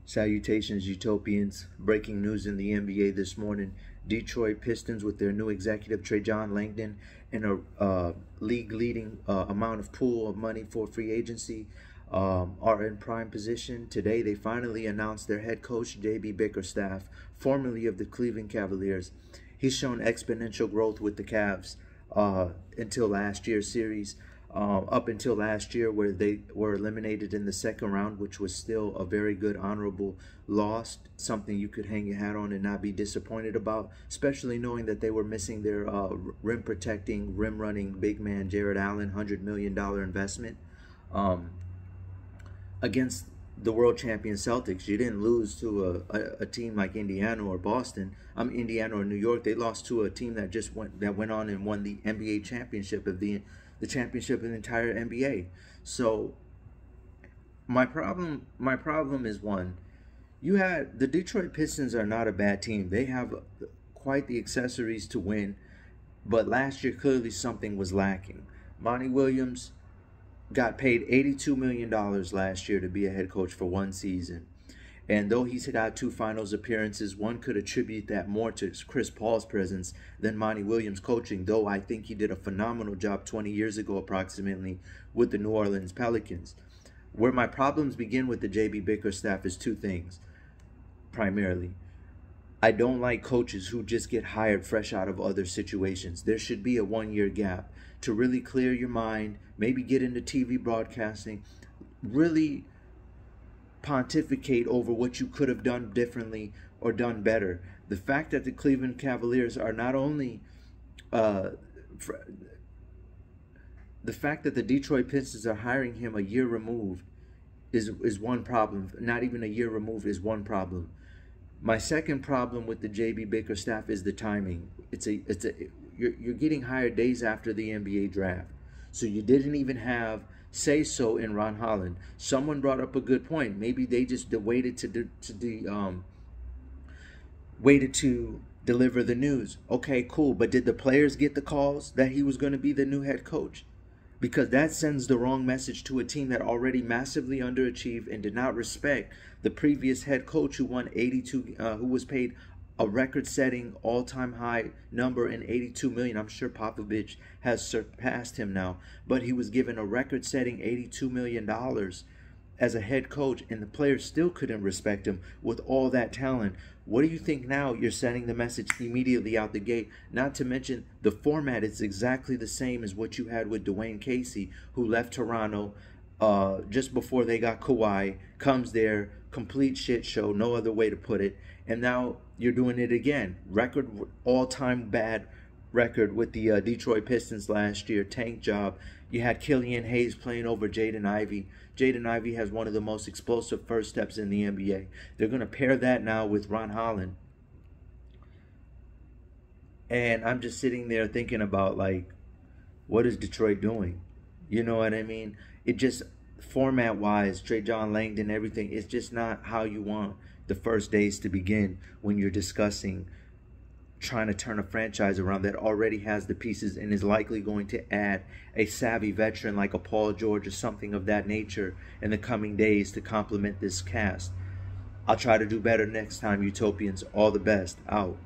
Salutations, Utopians. Breaking news in the NBA this morning. Detroit Pistons, with their new executive, Trajan Langdon, and a league-leading amount of pool of money for free agency, are in prime position. Today, they finally announced their head coach, J.B. Bickerstaff, formerly of the Cleveland Cavaliers. He's shown exponential growth with the Cavs until last year's series. Up until last year, where they were eliminated in the second round, which was still a very good, honorable loss, something you could hang your hat on and not be disappointed about, especially knowing that they were missing their rim-protecting, rim-running big man, Jared Allen, $100 million investment against the world champion Celtics. You didn't lose to a team like Indiana or Boston. Indiana or New York. They lost to a team that went on and won the NBA championship of the championship of the entire NBA. So my problem is, one, the Detroit Pistons are not a bad team. They have quite the accessories to win, but last year clearly something was lacking. Monty Williams got paid $82 million last year to be a head coach for one season. And though he's got 2 finals appearances, one could attribute that more to Chris Paul's presence than Monty Williams' coaching, though I think he did a phenomenal job 20 years ago approximately with the New Orleans Pelicans. Where my problems begin with the J.B. Bickerstaff is 2 things, primarily. I don't like coaches who just get hired fresh out of other situations. There should be a 1-year gap to really clear your mind, maybe get into TV broadcasting, really pontificate over what you could have done differently or done better. The fact that the Cleveland Cavaliers are not only the fact that the Detroit Pistons are hiring him a year removed is one problem. Not even a year removed is one problem. My second problem with the J.B. Bickerstaff is the timing. You're getting hired days after the NBA draft, so you didn't even have say so in Ron Holland. Someone brought up a good point. Maybe they just waited to deliver the news. Okay, cool. But did the players get the calls that he was going to be the new head coach? Because that sends the wrong message to a team that already massively underachieved and did not respect the previous head coach who won who was paid a record-setting all-time high number in $82 million. I'm sure Popovich has surpassed him now, but he was given a record-setting $82 million as a head coach, and the players still couldn't respect him with all that talent. What do you think now? You're sending the message immediately out the gate. Not to mention the format is exactly the same as what you had with Dwayne Casey, who left Toronto just before they got Kawhi, comes there, complete shit show, no other way to put it, and now you're doing it again. All-time bad record with the Detroit Pistons last year, tank job. You had Killian Hayes playing over Jaden Ivey. Jaden Ivey has one of the most explosive first steps in the NBA. They're going to pair that now with Ron Holland. And I'm just sitting there thinking about, like, what is Detroit doing? You know what I mean? It just, format-wise, Trajan Langdon, everything, it's just not how you want the first days to begin when you're discussing trying to turn a franchise around that already has the pieces and is likely going to add a savvy veteran like a Paul George or something of that nature in the coming days to complement this cast. I'll try to do better next time, Utopians. All the best. Out.